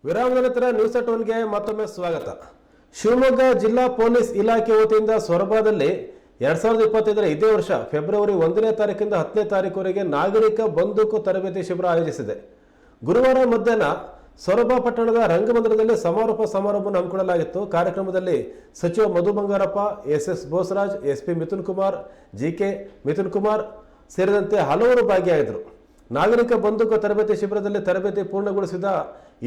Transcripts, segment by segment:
ವಿರಾಮದ ನಂತರ news at ಒನ್ಗೆ ಮತ್ತೊಮ್ಮೆ ಸ್ವಾಗತ. ಶಿವಮೊಗ್ಗ ಜಿಲ್ಲಾ ಪೊಲೀಸ್ ಇಲಾಖೆ ವತಿಯಿಂದ ಸೊರಬದಲ್ಲಿ 2025 ಇದೇ ವರ್ಷ ಫೆಬ್ರವರಿ 1ನೇ ತಾರೀಕಿಂದ 10ನೇ ತಾರೀಕುವರೆಗೆ ನಾಗರಿಕ ಬಂದೂಕು ತರಬೇತಿ ಶಿಬಿರ ಆಯೋಜಿಸಿದೆ. ಗುರುವಾರ ಮಧ್ಯಾಹ್ನ ಸೊರಬ ಪಟ್ಟಣದ ರಂಗಮಂದಿರದಲ್ಲಿ ಸಮಾರೋಪ ಸಮಾರಂಭವನ್ನು ಹಮ್ಮಿಕೊಳ್ಳಲಾಗಿತ್ತು. ಕಾರ್ಯಕ್ರಮದಲ್ಲಿ ಸಚಿವ Madhu Bangarappa, S Bosaraj, SP Mithun Kumar, GK Mithun Kumar ಸೇರಿದಂತೆ ಹಲವರು ಭಾಗಿಯಾಗಿದ್ದರು. ನಾಗರಿಕ ಬಂದೂಕು ತರಬೇತಿ ಶಿಬಿರದಲ್ಲಿ ತರಬೇತಿ ಪೂರ್ಣಗೊಳಿಸಿದ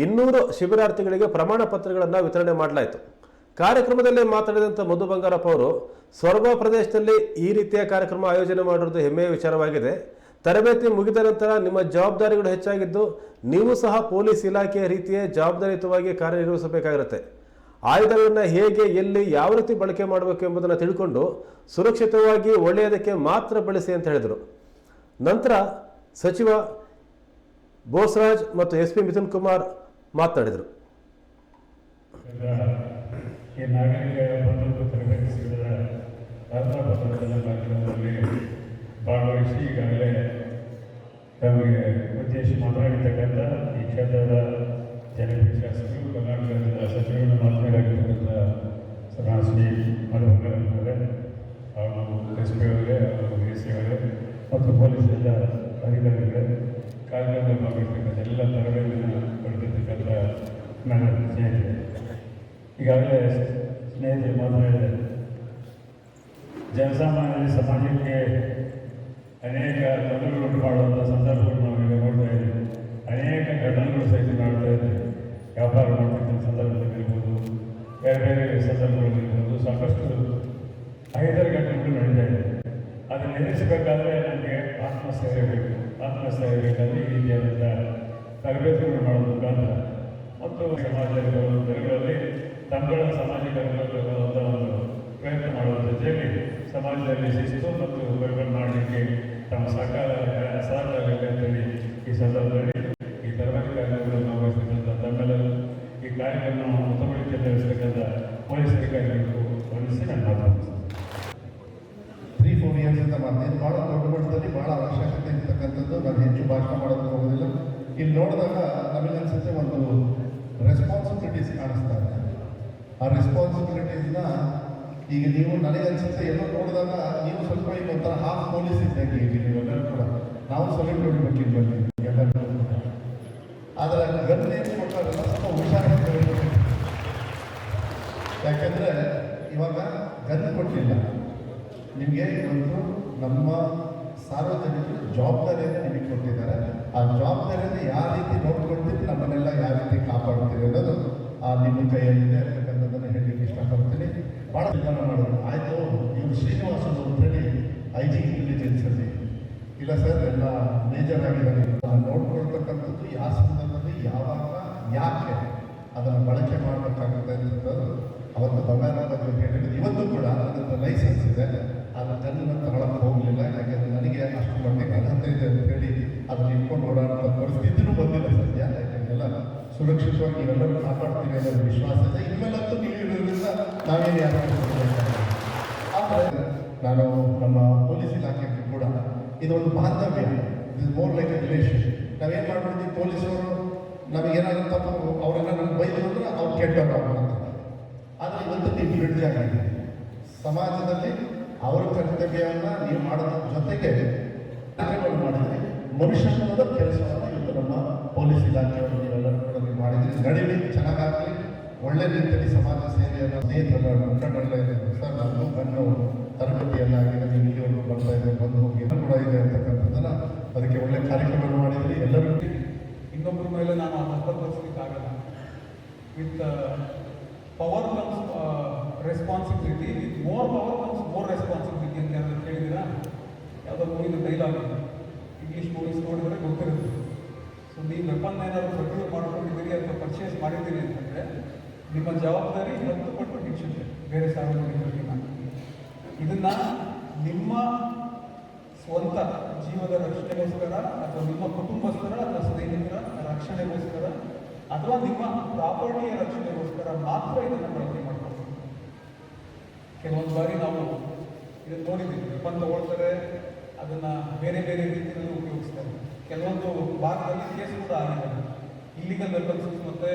200 ಶಿಬಿರಾರ್ಥಿಗಳಿಗೆ ಪ್ರಮಾಣ ಪತ್ರಗಳನ್ನು ವಿತರಣೆ ಮಾಡಲಾಯಿತು. ಕಾರ್ಯಕ್ರಮದಲ್ಲಿ ಮಾತನಾಡಿದಂಥ ಮಧು ಬಂಗಾರಪ್ಪ ಅವರು, ಸೊರಬ ಪ್ರದೇಶದಲ್ಲಿ ಈ ರೀತಿಯ ಕಾರ್ಯಕ್ರಮ ಆಯೋಜನೆ ಮಾಡಿರುವುದು ಹೆಮ್ಮೆಯ ವಿಚಾರವಾಗಿದೆ. ತರಬೇತಿ ಮುಗಿದ ನಂತರ ನಿಮ್ಮ ಜವಾಬ್ದಾರಿಗಳು ಹೆಚ್ಚಾಗಿದ್ದು, ನೀವು ಸಹ ಪೊಲೀಸ್ ಇಲಾಖೆಯ ರೀತಿಯೇ ಜವಾಬ್ದಾರಿಯುತವಾಗಿ ಕಾರ್ಯನಿರ್ವಹಿಸಬೇಕಾಗಿರುತ್ತೆ. ಆಯುಧಗಳನ್ನು ಹೇಗೆ, ಎಲ್ಲಿ, ಯಾವ ರೀತಿ ಬಳಕೆ ಮಾಡಬೇಕು ಎಂಬುದನ್ನು ತಿಳ್ಕೊಂಡು ಸುರಕ್ಷಿತವಾಗಿ ಒಳ್ಳೆಯದಕ್ಕೆ ಮಾತ್ರ ಬಳಸಿ ಅಂತ ಹೇಳಿದರು. ನಂತರ ಸಚಿವ ಬೋಸರಾಜ್ ಮತ್ತು SP ಮಿಥುನ್ ಕುಮಾರ್ ಮಾತನಾಡಿದರು. ಈ ನಾಗರಿಕ ಬಂದೂಕು ತರಬೇತಿ ಶಿಬಿರದ ಕಾರ್ಯಕ್ರಮದಲ್ಲಿ ಭಾಗವಹಿಸಿ ಈಗಾಗಲೇ ನಮಗೆ ಉದ್ದೇಶಿಸಿ ಮಾತನಾಡಿರ್ತಕ್ಕಂಥ ಈ ಕ್ಷೇತ್ರದ ಜನಪ್ರಿಯ ಶಾಸಕರು, ಕರ್ನಾಟಕ ರಾಜ್ಯದ ಸಚಿವರು ಮಾತನಾಡಿರ್ತಕ್ಕಂಥ ಶ್ರೀ ಮಧುಬಂಗಾರಪ್ಪರವರೇ ಹಾಗೂ SP ಅವರೇ ಹಾಗೂ AC ಅವರೇ ಮತ್ತು ಪೊಲೀಸ್ ಅಧಿಕಾರಿಗಳೇ, ಕಾರ್ಯಕ್ರಮದಲ್ಲಿ ಭಾಗವಹಿಸ್ತಕ್ಕಂಥ ಎಲ್ಲ ತರಬೇತಿಯನ್ನು ಪಡೆದಿರ್ತಕ್ಕಂಥ ನನ್ನ ಸ್ನೇಹಿತರೆ, ಈಗಾಗಲೇ ಸ್ನೇಹಿತರು ಮಾತನಾಡಿದ್ದಾರೆ. ಜನಸಾಮಾನ್ಯ ಸಮಾಜಕ್ಕೆ ಅನೇಕ ತೊಂದರೆಗಳು ಮಾಡುವಂಥ ಸಂದರ್ಭಗಳು ನಾವೀಗ ನೋಡ್ತಾ ಇದ್ದೀವಿ. ಅನೇಕ ಘಟನೆಗಳು ಸಹಿತ ಮಾಡ್ತಾ ಇದ್ದೀವಿ. ವ್ಯಾಪಾರ ಮಾಡ್ತಕ್ಕಂಥ ಸಂದರ್ಭದಲ್ಲಿರ್ಬೋದು, ಬೇರೆ ಬೇರೆ ಸಂದರ್ಭಗಳಲ್ಲಿರ್ಬೋದು, ಸಾಕಷ್ಟು ಅಹಿತಕರ ಘಟನೆಗಳು ನಡೀತಾ ಇದೆ. ಅದನ್ನು ಎದುರಿಸಬೇಕಾದ್ರೆ ನಮಗೆ ಆತ್ಮಸ್ಥೈರ್ಯ ಬೇಕು. ಆತ್ಮಸ್ಥೈರ್ಯ ಬೇಕಾದರೆ ಈ ರೀತಿಯಾದಂಥ ತರಬೇತಿಗಳು ಮಾಡೋದ್ರ ಮುಖಾಂತರ ಮತ್ತು ಸಮಾಜದಲ್ಲಿ ಬರುವುದರಲ್ಲಿ ತಮ್ಮಗಳ ಸಮಾಜೀಕರಣವಾದಂಥ ಒಂದು ಪ್ರಯತ್ನ ಮಾಡುವ ಜೊತೆಯಲ್ಲಿ ಸಮಾಜದಲ್ಲಿ ಶಿಸ್ತು ಮತ್ತು ಬೆಳವಣಿಗೆ ಮಾಡಲಿಕ್ಕೆ ತಮ್ಮ ಸಹಕಾರಬೇಕು ಅಂತೇಳಿ ಈ ಸಂದರ್ಭದಲ್ಲಿ ಈ ತರಬೇತಿ ಕಾರ್ಯಕ್ರಮಗಳನ್ನು ಭಾಗವಹಿಸ್ತಕ್ಕಂಥ ತಮ್ಮೆಲ್ಲರೂ ಈ ಕಾರ್ಯಕ್ರಮವನ್ನು ಉತ್ತಮವಾಗಿ ನಡೆಸತಕ್ಕಂಥ ಪೊಲೀಸ್ ಅಧಿಕಾರಿಗಳಿಗೂ ವಂದಿಸಿ ನಾನು ಮಾತಾಡ್ತೀನಿ. 3-4 ಇಯರ್ಸಿಂದ ಮಾಡ್ತೀನಿ. ಭಾಳ ದೊಡ್ಡ ಮಟ್ಟದಲ್ಲಿ ಭಾಳ ಅವಶ್ಯಕತೆ ಇರ್ತಕ್ಕಂಥದ್ದು. ನಾನು ಹೆಚ್ಚು ಭಾಷಣ ಮಾಡೋದಕ್ಕೆ ಹೋಗೋದಿಲ್ಲ. ಇಲ್ಲಿ ನೋಡಿದಾಗ ನಮಗನ್ಸುತ್ತೆ ಒಂದು ರೆಸ್ಪಾನ್ಸಿಬಿಲಿಟೀಸ್ ಕಾಣಿಸ್ತಾ ಇದೆ. ಆ ರೆಸ್ಪಾನ್ಸಿಬಿಲಿಟೀಸ್ನ ಈಗ ನೀವು ನನಗನ್ಸುತ್ತೆ ಎಲ್ಲೋ ನೋಡಿದಾಗ ನೀವು ಸ್ವಲ್ಪ ಈಗ ಒಂಥರ ಹಾಫ್ ಪೊಲೀಸ್ ಇದ್ದಂಗೆ ಈಗ ನೀವೆಲ್ಲರೂ ಕೂಡ ನಾವು ಸಲೂಟ್ ಹೊಡಿಬೇಕಿಲ್ಲ ಬನ್ನಿ ಎಲ್ಲರೂ. ಆದರೆ ಗನ್ನೇನು ಕೊಟ್ಟಾಗಲ್ಲ ಸ್ವಲ್ಪ ಹುಷಾರಾಗಿ, ಯಾಕೆಂದರೆ ಇವಾಗ ಗನ್ ಕೊಟ್ಟಿಲ್ಲ ನಿಮಗೆ. ಇವತ್ತು ನಮ್ಮ ಸಾರ್ವಜನಿಕರು ಜವಾಬ್ದಾರಿಯನ್ನು ನಿಮಗೆ ಕೊಟ್ಟಿದ್ದಾರೆ. ಆ ಜವಾಬ್ದಾರಿಯನ್ನು ಯಾವ ರೀತಿ ನೋಡ್ಕೊಳ್ತೀರಿ, ನಮ್ಮನ್ನೆಲ್ಲ ಯಾವ ರೀತಿ ಕಾಪಾಡ್ತೀರಿ ಅನ್ನೋದು ನಿಮ್ಮ ಕೈಯಲ್ಲಿದೆ ಅಂತಕ್ಕಂಥದ್ದನ್ನು ಹೇಳಲಿಕ್ಕೆ ಇಷ್ಟಪಡ್ತೀನಿ. ಭಾಳ ವಿಧಾನ ಮಾಡೋದು ಆಯಿತು. ಇವರು ಶ್ರೀನಿವಾಸ ಅಂತೇಳಿ IG ಇಂಟೆಲಿಜೆನ್ಸಲ್ಲಿ ಇಲ್ಲ ಸರ್, ಎಲ್ಲ ಮೇಜರ್ ಆಗಿದ್ದಾರೆ. ನೋಡ್ಕೊಳ್ತಕ್ಕಂಥದ್ದು ಯಾವ ಸಂದರ್ಭದಲ್ಲಿ ಯಾವಾಗ ಯಾಕೆ ಅದನ್ನು ಬಳಕೆ ಮಾಡಬೇಕಾಗುತ್ತೆ ಅಂತಂದು ಅವತ್ತು ಬಂಗಾರಪ್ಪ ಹೇಳಿದ್ರು. ಇವತ್ತು ಕೂಡ ಅದರ ಲೈಸೆನ್ಸ್ ಇದೆ, ಅದರ ಗನ್ನನ್ನು ತಗೊಳಕ್ಕೆ ಹೋಗಲಿಲ್ಲ. ಯಾಕೆಂದರೆ ನನಗೆ ಅಷ್ಟು ಮಟ್ಟಿಗೆ ಅರ್ಹತೆ ಇದೆ ಅಂತೇಳಿ ಅದನ್ನು ಇಟ್ಕೊಂಡು ಓಡಾಡುವ ಪರಿಸ್ಥಿತಿನೂ ಬಂದಿಲ್ಲ ಸದ್ಯ. ಯಾಕೆಂದೆಲ್ಲ ಸುರಕ್ಷಿತವಾಗಿ ಎಲ್ಲರೂ ಕಾಪಾಡ್ತೀವಿ ಅನ್ನೋ ವಿಶ್ವಾಸ ಇದೆ. ಇನ್ಮೇಲಂತೂ ನೀವು ಇರೋದ್ರಿಂದ ನಾವೇನು ಯಾರು. ಆದರೆ ನಾನು ನಮ್ಮ ಪೊಲೀಸ್ ಇಲಾಖೆಗೆ ಕೂಡ ಇದೊಂದು ಬಾಂಧವ್ಯ, is more like A relation. ನಾವೇನು ಮಾಡ್ಬಿಡ್ತೀವಿ, ಪೊಲೀಸರು ನಮಗೇನಾದರೂ ತಪ್ಪು ಅವರೆಲ್ಲ ನಮ್ಗೆ ಬೈದರು ಅಂದರೆ ಅವ್ರು ಕೆಟ್ಟವರು ಅಂತ. ಆದರೆ ಇವತ್ತು ನೀವು ಬ್ರಿಡ್ಜ್ ಆಗಿದೆ. ಸಮಾಜದಲ್ಲಿ ಅವರ ಕರ್ತವ್ಯವನ್ನು ನೀವು ಮಾಡೋದ್ರ ಜೊತೆಗೆ ಕಾರ್ಯಗಳು ಮಾಡಿದ್ರಿ. ಮನುಷ್ಯತ್ವದ ಕೆಲಸವನ್ನು ಇವತ್ತು ನಮ್ಮ ಪೊಲೀಸ್ ಇಲಾಖೆಯವರು ನೀವೆಲ್ಲರೂ ಕೂಡ ನೀವು ಮಾಡಿದ್ರಿ. ನಡೀಲಿ, ಚೆನ್ನಾಗಾಗಲಿ, ಒಳ್ಳೆ ರೀತಿಯಲ್ಲಿ ಸಮಾಜ ಸೇವೆಯನ್ನು ಸ್ನೇಹಿತರ ಮುಖಂಡರಲ್ಲೇ ಇದೆ ಸರ್. ನಾನು ಕಣ್ಣು ತರಬೇತಿಯನ್ನಾಗಿದೆ, ನೀವು ಇಲ್ಲಿವರೆಗೂ ಬರ್ತಾ ಇದೆ, ಬಂದು ಹೋಗಿ ಕೂಡ ಇದೆ ಅಂತಕ್ಕಂಥದ್ದನ್ನು ಅದಕ್ಕೆ ಒಳ್ಳೆ ಕಾರ್ಯಕ್ರಮ ಮಾಡಿದ್ರಿ. ಎಲ್ಲರೂ ಇನ್ನೊಬ್ಬರ ಮೇಲೆ ನಾನು ಹಸ್ತಪಡಿಸಲಿಕ್ಕಾಗಲ್ಲ. With power comes responsibility, with more power comes more responsibility ಅಂತ ಯಾರು ಕೇಳಿದ್ದೀರಾ? ಯಾವುದೋ ಮೂವಿನ ಡೈಲಾಗ್, ಇಂಗ್ಲೀಷ್ ಮೂವೀಸ್ ನೋಡಿದರೆ ಗೊತ್ತಿರುತ್ತೆ. ಸೊ ನೀವು ವೆಪನ್ ಏನಾದರೂ ಪ್ರೊಡ್ಯೂಸ್ ಮಾಡ್ಕೊಂಡಿದ್ದೀರಿ ಅಥವಾ ಪರ್ಚೇಸ್ ಮಾಡಿದ್ದೀರಿ ಅಂತಂದರೆ ನಿಮ್ಮ ಜವಾಬ್ದಾರಿ 10 ಪಟ್ಟು ಹೆಚ್ಚುತ್ತೆ ಬೇರೆ ಸಾರ್ವಜನಿಕರಿಗೆ. ಇದನ್ನು ನಿಮ್ಮ ಸ್ವಂತ ಜೀವದ ರಕ್ಷಣೆಗೋಸ್ಕರ ಅಥವಾ ನಿಮ್ಮ ಕುಟುಂಬಸ್ಥರ ಅಥವಾ ಸ್ನೇಹಿತರ ರಕ್ಷಣೆಗೋಸ್ಕರ ಅಥವಾ ನಿಮ್ಮ ಪ್ರಾಪರ್ಟಿಯ ರಕ್ಷಣೆಗೋಸ್ಕರ ಮಾತ್ರ ಇದನ್ನು ಬಳಕೆ ಮಾಡ್ಬೋದು. ಕೆಲವೊಂದು ಬಾರಿ ನಾವು ಇದನ್ನು ನೋಡಿದ್ದೀವಿ, ವೆಪನ್ ತಗೊಳ್ತಾರೆ, ಅದನ್ನು ಬೇರೆ ಬೇರೆ ರೀತಿಯಲ್ಲಿ ಉಪಯೋಗಿಸ್ತಾರೆ. ಕೆಲವೊಂದು ಭಾಗದಲ್ಲಿ ಕೇಸ್ ಕೂಡ ಆಗಿದೆ. ಇಲ್ಲಿಗಲ್ ವೆಪನ್ಸ್ ಮತ್ತು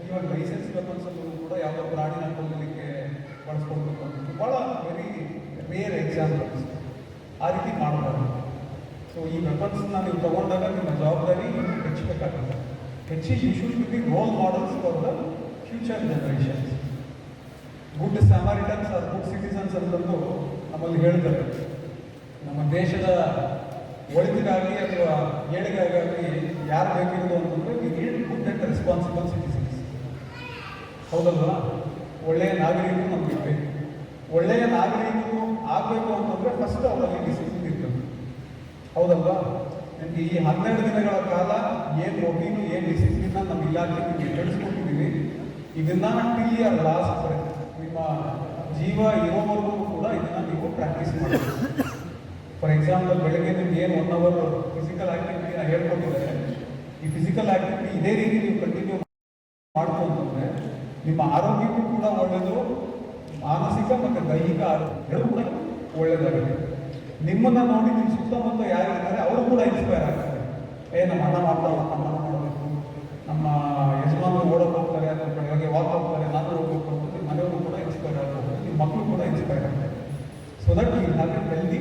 ಈವನ್ ಲೈಸೆನ್ಸ್ ವೆಪನ್ಸ್ ಕೂಡ ಯಾವುದೋ ಪ್ರಾಣಿನ ಕೊಲ್ಲಲಿಕ್ಕೆ ಬಳಸ್ಕೊಳ್ಬೇಕು ಅಂತ ಭಾಳ ವೆರಿ ರೇರ್ ಎಕ್ಸಾಂಪಲ್ಸ್. ಆ ರೀತಿ ಮಾಡಬಾರ್ದು. ಸೊ ಈ ವೆಪನ್ಸ್ನ ನೀವು ತಗೊಂಡಾಗ ನಿಮ್ಮ ಜವಾಬ್ದಾರಿ ಹೆಚ್ಚಬೇಕಾಗುತ್ತೆ. You should be role models for the future generations. Good Samaritans are good citizens ಅಂತಂದು ನಮ್ಮಲ್ಲಿ ಹೇಳ್ತಾರೆ. ನಮ್ಮ ದೇಶದ ಒಳಿತಿಗಾಗಿ ಅಥವಾ ಏಳಿಗೆಗಾಗಿ ಯಾರು ಬೇಕಿರೋದು ಅಂತಂದರೆ we need good and responsible citizens. ಹೌದಲ್ವಾ? ಒಳ್ಳೆಯ ನಾಗರಿಕರು ನಮಗೆ ಬೇಕು. ಒಳ್ಳೆಯ ನಾಗರಿಕರು ಆಗಬೇಕು ಅಂತಂದರೆ ಫಸ್ಟ್ ಅವರಲ್ಲಿ ಡಿಸಿಪ್ಲಿನ್ ಇರ್ತದೆ. ಹೌದಲ್ವಾ? ನಿಮಗೆ ಈ 12 ದಿನಗಳ ಕಾಲ ಏನು ರೊಟೀನು ಏನು ಡಿಸಿಪ್ಲಿನ್ನ ನಮ್ಮ ಇಲಾಖೆ ನಿಮಗೆ ತಿಳಿಸ್ಕೊಟ್ಟಿದ್ದೀವಿ. ಇದನ್ನು ಟಿಲ್ ಯರ್ ಲಾಸ್ಟ್ ನಿಮ್ಮ ಜೀವ ಇರೋವರೆಗೂ ಕೂಡ ಇದನ್ನು ನೀವು ಪ್ರಾಕ್ಟೀಸ್ ಮಾಡಬೇಕು. ಫಾರ್ ಎಕ್ಸಾಂಪಲ್, ಬೆಳಗ್ಗೆ ನಿಮ್ಗೆ ಏನು 1 ಅವರ್ ಫಿಸಿಕಲ್ ಆ್ಯಕ್ಟಿವಿಟಿನ ಹೇಳ್ಕೊಟ್ಟಿದ್ದಾರೆ. ಈ ಫಿಸಿಕಲ್ ಆ್ಯಕ್ಟಿವಿಟಿ ಇದೇ ರೀತಿ ನೀವು ಕಂಟಿನ್ಯೂ ಮಾಡ್ಕೊಂಡ್ರೆ ನಿಮ್ಮ ಆರೋಗ್ಯಕ್ಕೂ ಕೂಡ ಒಳ್ಳೆಯದು, ಮಾನಸಿಕ ಮತ್ತು ದೈಹಿಕ ಆರೋಗ್ಯ ಕೂಡ ಒಳ್ಳೆಯದಾಗಿದೆ. ನಿಮ್ಮನ್ನು ನೋಡಿ ನಿಮ್ಮ ಸುತ್ತಮುತ್ತ ಯಾರಿದ್ದಾರೆ ಅವರು ಕೂಡ ಇನ್ಸ್ಪೈರ್ ಆಗ್ತಾರೆ. ನಮ್ಮ ಅಣ್ಣ ಮಾಡ್ತಾರಲ್ಲ, ನಮ್ಮ ಅಣ್ಣ ಮಾಡಬೇಕು, ನಮ್ಮ ಯಜಮಾನರು ಓಡೋಕೆ ಹೋಗ್ತಾರೆ ಅಥವಾ ಬೆಳಗ್ಗೆ ವಾಕ್ ಹೋಗ್ತಾರೆ, ನಾನು ಹೋಗ್ಬೇಕು ಅಂತ ಮನೆಯವರು ಕೂಡ ಇನ್ಸ್ಪೈರ್ ಆಗ್ಬೋದು, ನಿಮ್ಮ ಮಕ್ಕಳು ಕೂಡ ಇನ್ಸ್ಪೈರ್ ಆಗ್ತಾರೆ. So that you have a healthy